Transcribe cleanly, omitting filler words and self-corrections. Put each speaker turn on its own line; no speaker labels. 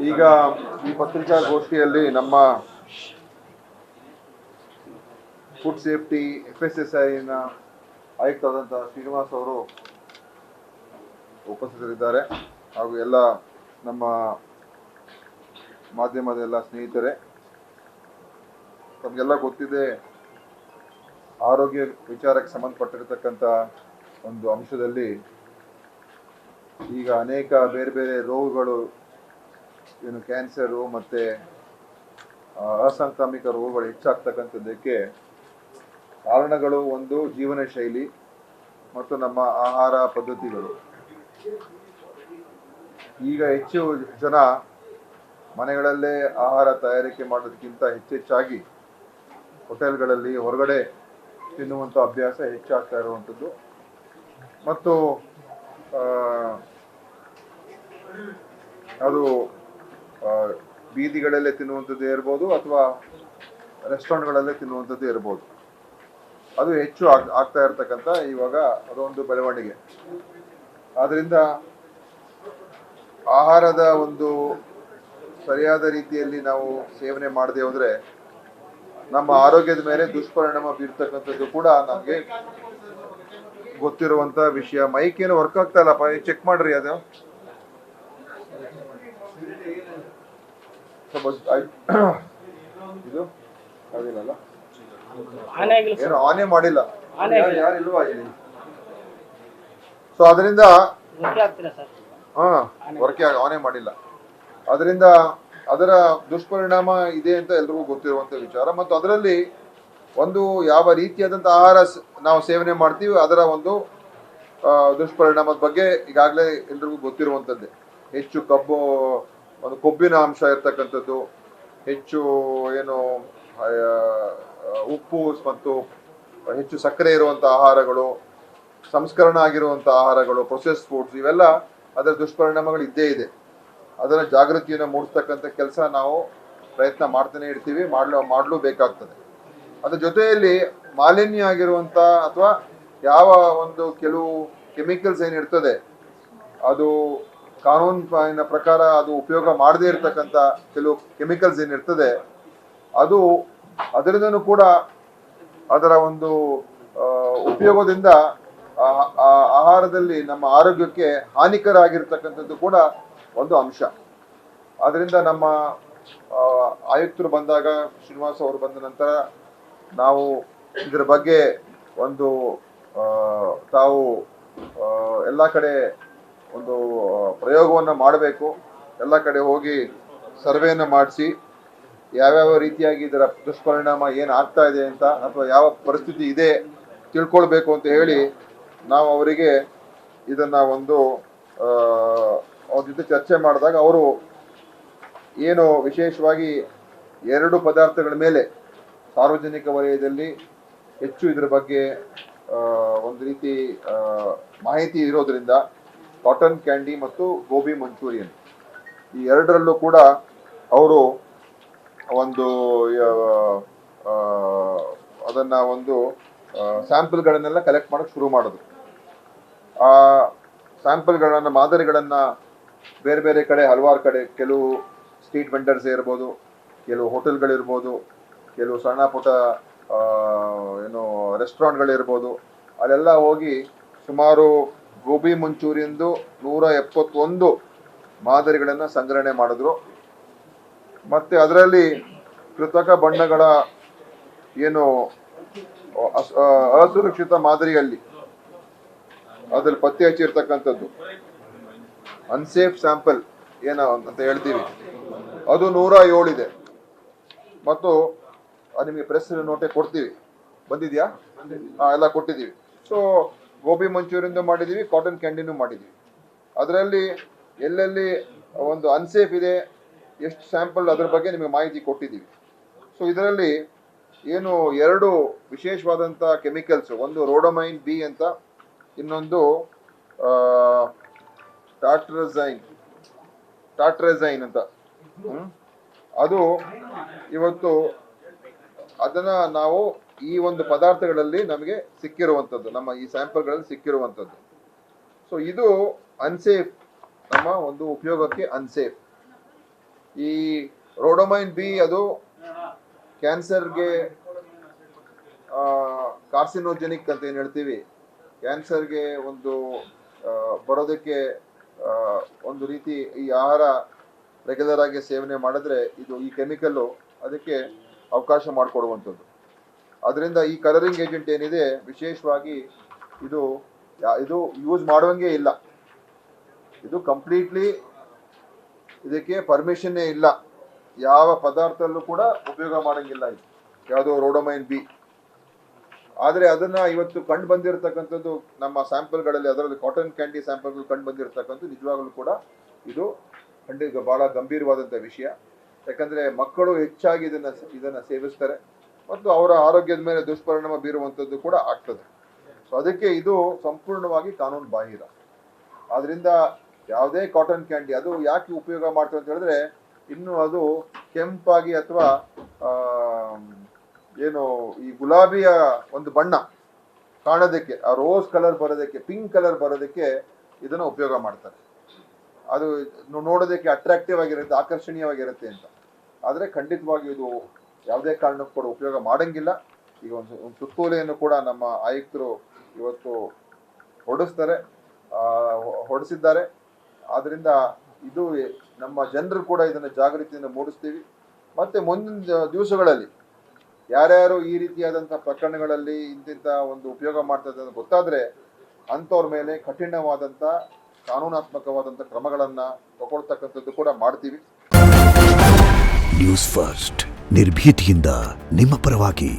ಈಗ ಈ ಪತ್ರಿಕಾಗೋಷ್ಠಿಯಲ್ಲಿ ನಮ್ಮ ಫುಡ್ ಸೇಫ್ಟಿ FSSAIನ ಆಯುಕ್ತರಾದಂತಹ ಶ್ರೀನಿವಾಸ್ ಅವರು ಉಪಸ್ಥಿತರಿದ್ದಾರೆ. ಹಾಗೂ ಎಲ್ಲ ನಮ್ಮ ಮಾಧ್ಯಮದ ಎಲ್ಲ ಸ್ನೇಹಿತರೆ, ತಮಗೆಲ್ಲ ಗೊತ್ತಿದೆ, ಆರೋಗ್ಯ ವಿಚಾರಕ್ಕೆ ಸಂಬಂಧಪಟ್ಟಿರತಕ್ಕಂಥ ಒಂದು ಅಂಶದಲ್ಲಿ ಈಗ ಅನೇಕ ಬೇರೆ ಬೇರೆ ರೋಗಗಳು, ಏನು ಕ್ಯಾನ್ಸರು ಮತ್ತು ಅಸಾಂಕ್ರಾಮಿಕ ರೋಗಗಳು ಹೆಚ್ಚಾಗ್ತಕ್ಕಂಥದ್ದಕ್ಕೆ ಕಾರಣಗಳು ಒಂದು ಜೀವನ ಶೈಲಿ ಮತ್ತು ನಮ್ಮ ಆಹಾರ ಪದ್ಧತಿಗಳು. ಈಗ ಹೆಚ್ಚು ಜನ ಮನೆಗಳಲ್ಲೇ ಆಹಾರ ತಯಾರಿಕೆ ಮಾಡೋದಕ್ಕಿಂತ ಹೆಚ್ಚೆಚ್ಚಾಗಿ ಹೋಟೆಲ್ಗಳಲ್ಲಿ ಹೊರಗಡೆ ತಿನ್ನುವಂಥ ಅಭ್ಯಾಸ ಹೆಚ್ಚಾಗ್ತಾ ಇರುವಂಥದ್ದು. ಮತ್ತು ಅದು ಬೀದಿಗಳಲ್ಲೇ ತಿನ್ನುವಂಥದ್ದು ಇರ್ಬೋದು ಅಥವಾ ರೆಸ್ಟೋರೆಂಟ್ಗಳಲ್ಲೇ ತಿನ್ನುವಂಥದ್ದು ಇರ್ಬೋದು. ಅದು ಹೆಚ್ಚು ಆಗ್ತಾ ಇರ್ತಕ್ಕಂಥ ಇವಾಗ ಅದೊಂದು ಬೆಳವಣಿಗೆ. ಆದ್ದರಿಂದ ಆಹಾರದ ಒಂದು ಸರಿಯಾದ ರೀತಿಯಲ್ಲಿ ನಾವು ಸೇವನೆ ಮಾಡದೆ ಹೋದರೆ ನಮ್ಮ ಆರೋಗ್ಯದ ಮೇಲೆ ದುಷ್ಪರಿಣಾಮ ಬೀರ್ತಕ್ಕಂಥದ್ದು ಕೂಡ ನಮಗೆ ಗೊತ್ತಿರುವಂಥ ವಿಷಯ. ಮೈಕ್ ಏನು ವರ್ಕ್ ಆಗ್ತಾ ಇಲ್ಲಪ್ಪ, ಚೆಕ್ ಮಾಡ್ರಿ. ಅದು ಇದು ಅದಿಲ್ಲಲ್ಲ, ಏನು ಆನೇ ಮಾಡಿಲ್ಲ, ಯಾರಿಲ್ವಾ ಇಲ್ಲಿ? ಸೊ ಅದರಿಂದ ವರ್ಕ್ ಆನೇ ಮಾಡಿಲ್ಲ. ಅದರಿಂದ ಅದರ ದುಷ್ಪರಿಣಾಮ ಇದೆ ಅಂತ ಎಲ್ರಿಗೂ ಗೊತ್ತಿರುವಂತ ವಿಚಾರ. ಮತ್ತು ಅದರಲ್ಲಿ ಒಂದು ಯಾವ ರೀತಿಯಾದಂಥ ಆಹಾರ ನಾವು ಸೇವನೆ ಮಾಡ್ತೀವಿ ಅದರ ಒಂದು ದುಷ್ಪರಿಣಾಮದ ಬಗ್ಗೆ ಈಗಾಗಲೇ ಎಲ್ರಿಗೂ ಗೊತ್ತಿರುವಂಥದ್ದೇ. ಹೆಚ್ಚು ಒಂದು ಕೊಬ್ಬಿನ ಅಂಶ ಇರ್ತಕ್ಕಂಥದ್ದು, ಹೆಚ್ಚು ಏನು ಉಪ್ಪು ಮತ್ತು ಹೆಚ್ಚು ಸಕ್ಕರೆ ಇರುವಂಥ ಆಹಾರಗಳು, ಸಂಸ್ಕರಣ ಆಗಿರುವಂಥ ಆಹಾರಗಳು, ಪ್ರೊಸೆಸ್ ಫುಡ್ಸ್, ಇವೆಲ್ಲ ಅದರ ದುಷ್ಪರಿಣಾಮಗಳು ಇದ್ದೇ ಇದೆ. ಅದರ ಜಾಗೃತಿಯನ್ನು ಮೂಡಿಸ್ತಕ್ಕಂಥ ಕೆಲಸ ನಾವು ಪ್ರಯತ್ನ ಮಾಡ್ತಾನೆ ಇರ್ತೀವಿ, ಮಾಡಲೂ ಬೇಕಾಗ್ತದೆ. ಅದ್ರ ಜೊತೆಯಲ್ಲಿ ಮಾಲಿನ್ಯ ಆಗಿರುವಂಥ ಅಥವಾ ಯಾವ ಒಂದು ಕೆಲವು ಕೆಮಿಕಲ್ಸ್ ಏನಿರ್ತದೆ, ಅದು ಕಾನೂನಿನ ಪ್ರಕಾರ ಅದು ಉಪಯೋಗ ಮಾಡದೇ ಇರತಕ್ಕಂಥ ಕೆಲವು ಕೆಮಿಕಲ್ಸ್ ಏನಿರ್ತದೆ, ಅದರಿಂದನೂ ಕೂಡ ಅದರ ಒಂದು ಉಪಯೋಗದಿಂದ ಆಹಾರದಲ್ಲಿ ನಮ್ಮ ಆರೋಗ್ಯಕ್ಕೆ ಹಾನಿಕರ ಆಗಿರ್ತಕ್ಕಂಥದ್ದು ಕೂಡ ಒಂದು ಅಂಶ. ಆದ್ದರಿಂದ ನಮ್ಮ ಆಯುಕ್ತರು ಬಂದಾಗ, ಶ್ರೀನಿವಾಸ್ ಅವರು ಬಂದ ನಂತರ ನಾವು ಇದರ ಬಗ್ಗೆ ಒಂದು ತಾವು ಎಲ್ಲ ಕಡೆ ಒಂದು ಪ್ರಯೋಗವನ್ನು ಮಾಡಬೇಕು. ಎಲ್ಲ ಕಡೆ ಹೋಗಿ ಸರ್ವೆಯನ್ನು ಮಾಡಿಸಿ ಯಾವ್ಯಾವ ರೀತಿಯಾಗಿ ಇದರ ದುಷ್ಪರಿಣಾಮ ಏನು ಆಗ್ತಾ ಇದೆ ಅಂತ ಅಥವಾ ಯಾವ ಪರಿಸ್ಥಿತಿ ಇದೆ ತಿಳ್ಕೊಳ್ಬೇಕು ಅಂತ ಹೇಳಿ ನಾವು ಅವರಿಗೆ ಇದನ್ನ ಒಂದು ಅವ್ರ ಜೊತೆ ಚರ್ಚೆ ಮಾಡಿದಾಗ ಅವರು ಏನು ವಿಶೇಷವಾಗಿ 2 ಪದಾರ್ಥಗಳ ಮೇಲೆ ಸಾರ್ವಜನಿಕ ವಲಯದಲ್ಲಿ ಹೆಚ್ಚು ಇದರ ಬಗ್ಗೆ ಒಂದು ರೀತಿ ಮಾಹಿತಿ ಇರೋದ್ರಿಂದ, ಕಾಟನ್ ಕ್ಯಾಂಡಿ ಮತ್ತು ಗೋಬಿ ಮಂಚೂರಿಯನ್, ಈ 2ರಲ್ಲೂ ಕೂಡ ಅವರು ಒಂದು ಅದನ್ನ ಒಂದು ಸ್ಯಾಂಪಲ್ಗಳನ್ನೆಲ್ಲ ಕಲೆಕ್ಟ್ ಮಾಡೋಕ್ಕೆ ಶುರು ಮಾಡಿದ್ರು. ಆ ಸ್ಯಾಂಪಲ್ಗಳನ್ನು, ಮಾದರಿಗಳನ್ನು ಬೇರೆ ಬೇರೆ ಕಡೆ, ಹಲವಾರು ಕಡೆ, ಕೆಲವು ಸ್ಟ್ರೀಟ್ ವೆಂಡರ್ಸ್ ಇರ್ಬೋದು, ಕೆಲವು ಹೋಟೆಲ್ಗಳಿರ್ಬೋದು, ಕೆಲವು ಸಣ್ಣ ಪುಟ್ಟ ಏನು ರೆಸ್ಟೋರೆಂಟ್ಗಳಿರ್ಬೋದು, ಅಲ್ಲೆಲ್ಲ ಹೋಗಿ ಸುಮಾರು ಗೋಬಿ ಮಂಚೂರಿಯನ್ದು 171 ಮಾದರಿಗಳನ್ನು ಸಂಗ್ರಹಣೆ ಮಾಡಿದ್ರು. ಮತ್ತು ಅದರಲ್ಲಿ ಕೃತಕ ಬಣ್ಣಗಳ ಏನು ಅಸುರಕ್ಷಿತ ಮಾದರಿಯಲ್ಲಿ ಅದ್ರಲ್ಲಿ ಪತ್ತೆ ಹಚ್ಚಿರ್ತಕ್ಕಂಥದ್ದು ಅನ್ಸೇಫ್ ಸ್ಯಾಂಪಲ್ ಏನೋ ಅಂತ ಹೇಳ್ತೀವಿ, ಅದು 107 ಇದೆ. ಮತ್ತು ನಿಮಗೆ ಪ್ರೆಸ್ ನೋಟೆ ಕೊಡ್ತೀವಿ, ಬಂದಿದೆಯಾ? ಎಲ್ಲ ಕೊಟ್ಟಿದ್ದೀವಿ. ಸೊ ಗೋಬಿ ಮಂಚೂರಿಯನ್ದು ಮಾಡಿದ್ದೀವಿ, ಕಾಟನ್ ಕ್ಯಾಂಡಿನೂ ಮಾಡಿದ್ದೀವಿ. ಅದರಲ್ಲಿ ಎಲ್ಲೆಲ್ಲಿ ಒಂದು ಅನ್ಸೇಫ್ ಇದೆ, ಎಷ್ಟು ಸ್ಯಾಂಪಲ್, ಅದ್ರ ಬಗ್ಗೆ ನಿಮಗೆ ಮಾಹಿತಿ ಕೊಟ್ಟಿದ್ದೀವಿ. ಸೊ ಇದರಲ್ಲಿ ಏನು 2 ವಿಶೇಷವಾದಂಥ ಕೆಮಿಕಲ್ಸು, ಒಂದು ರೋಡಮೈನ್ ಬಿ ಅಂತ, ಇನ್ನೊಂದು ಟಾಟ್ರೆಝೈನ್ ಅಂತ. ಅದು ಇವತ್ತು ಅದನ್ನ ನಾವು ಈ ಒಂದು ಪದಾರ್ಥಗಳಲ್ಲಿ ನಮಗೆ ಸಿಕ್ಕಿರುವಂಥದ್ದು, ನಮ್ಮ ಈ ಸ್ಯಾಂಪಲ್ಗಳಲ್ಲಿ ಸಿಕ್ಕಿರುವಂಥದ್ದು. ಸೊ ಇದು ಅನ್ಸೇಫ್, ನಮ್ಮ ಒಂದು ಉಪಯೋಗಕ್ಕೆ ಅನ್ಸೇಫ್. ಈ ರೋಡೋಮೈನ್ ಬಿ ಅದು ಕ್ಯಾನ್ಸರ್ಗೆ ಕಾರ್ಸಿನೋಜೆನಿಕ್ ಅಂತ ಏನು ಹೇಳ್ತೀವಿ, ಕ್ಯಾನ್ಸರ್ಗೆ ಒಂದು ಬರೋದಕ್ಕೆ ಒಂದು ರೀತಿ ಈ ಆಹಾರ ರೆಗ್ಯುಲರ್ ಆಗಿ ಸೇವನೆ ಮಾಡಿದ್ರೆ ಇದು ಈ ಕೆಮಿಕಲ್ಲು ಅದಕ್ಕೆ ಅವಕಾಶ ಮಾಡಿಕೊಡುವಂಥದ್ದು. ಅದರಿಂದ ಈ ಕಲರಿಂಗ್ ಏಜೆಂಟ್ ಏನಿದೆ ವಿಶೇಷವಾಗಿ ಇದು ಯೂಸ್ ಮಾಡುವಂಗೆ ಇಲ್ಲ. ಇದು ಕಂಪ್ಲೀಟ್ಲಿ ಇದಕ್ಕೆ ಪರ್ಮಿಷನ್ನೇ ಇಲ್ಲ, ಯಾವ ಪದಾರ್ಥದಲ್ಲೂ ಕೂಡ ಉಪಯೋಗ ಮಾಡೋಂಗಿಲ್ಲ ಇದು ಯಾವುದೋ ರೋಡೋಮೈನ್ ಬಿ. ಆದರೆ ಅದನ್ನ ಇವತ್ತು ಕಂಡು ಬಂದಿರತಕ್ಕಂಥದ್ದು ನಮ್ಮ ಸ್ಯಾಂಪಲ್ಗಳಲ್ಲಿ, ಅದರಲ್ಲಿ ಕಾಟನ್ ಕ್ಯಾಂಡಿ ಸ್ಯಾಂಪಲ್ಗಳು ಕಂಡು ಬಂದಿರತಕ್ಕಂಥದ್ದು ನಿಜವಾಗಲೂ ಕೂಡ ಇದು ಬಹಳ ಗಂಭೀರವಾದಂಥ ವಿಷಯ. ಯಾಕಂದರೆ ಮಕ್ಕಳು ಹೆಚ್ಚಾಗಿ ಇದನ್ನು ಸೇವಿಸ್ತಾರೆ ಮತ್ತು ಅವರ ಆರೋಗ್ಯದ ಮೇಲೆ ದುಷ್ಪರಿಣಾಮ ಬೀರುವಂಥದ್ದು ಕೂಡ ಆಗ್ತದೆ. ಸೊ ಅದಕ್ಕೆ ಇದು ಸಂಪೂರ್ಣವಾಗಿ ಕಾನೂನು ಬಾಹಿರ. ಆದ್ದರಿಂದ ಯಾವುದೇ ಕಾಟನ್ ಕ್ಯಾಂಡಿ ಅದು ಯಾಕೆ ಉಪಯೋಗ ಮಾಡ್ತಾರೆ ಅಂತ ಹೇಳಿದ್ರೆ, ಇನ್ನು ಅದು ಕೆಂಪಾಗಿ ಅಥವಾ ಏನು ಈ ಗುಲಾಬಿಯ ಒಂದು ಬಣ್ಣ ಕಾಣೋದಕ್ಕೆ, ಆ ರೋಸ್ ಕಲರ್ ಬರೋದಕ್ಕೆ, ಪಿಂಕ್ ಕಲರ್ ಬರೋದಕ್ಕೆ ಇದನ್ನು ಉಪಯೋಗ ಮಾಡ್ತಾರೆ. ಅದು ನೋಡೋದಕ್ಕೆ ಅಟ್ರಾಕ್ಟಿವ್ ಆಗಿರುತ್ತೆ, ಆಕರ್ಷಣೀಯವಾಗಿರುತ್ತೆ ಅಂತ. ಆದರೆ ಖಂಡಿತವಾಗಿ ಇದು ಯಾವುದೇ ಕಾರಣಕ್ಕೂ ಕೂಡ ಉಪಯೋಗ ಮಾಡೋಂಗಿಲ್ಲ. ಈಗ ಒಂದು ಸುತ್ತೋಲೆಯನ್ನು ಕೂಡ ನಮ್ಮ ಆಯುಕ್ತರು ಇವತ್ತು ಹೊರಡಿಸಿದ್ದಾರೆ. ಆದ್ದರಿಂದ ಇದು ನಮ್ಮ ಜನರು ಕೂಡ ಇದನ್ನು ಜಾಗೃತಿಯನ್ನು ಮೂಡಿಸ್ತೀವಿ. ಮತ್ತು ಮುಂದಿನ ದಿವಸಗಳಲ್ಲಿ ಯಾರ್ಯಾರು ಈ ರೀತಿಯಾದಂಥ ಪ್ರಕರಣಗಳಲ್ಲಿ ಇಂತಿಂಥ ಒಂದು ಉಪಯೋಗ ಮಾಡ್ತಾ ಇದ್ದಾರೆ ಗೊತ್ತಾದರೆ ಅಂಥವ್ರ ಮೇಲೆ ಕಠಿಣವಾದಂಥ ಕಾನೂನಾತ್ಮಕವಾದಂಥ ಕ್ರಮಗಳನ್ನು ತಗೊಳ್ತಕ್ಕಂಥದ್ದು ಕೂಡ ಮಾಡ್ತೀವಿ.
ನ್ಯೂಸ್ ಫಸ್ಟ್ ನಿರ್ಭೀತಿಯಿಂದ ನಿಮ್ಮ ಪರವಾಗಿ.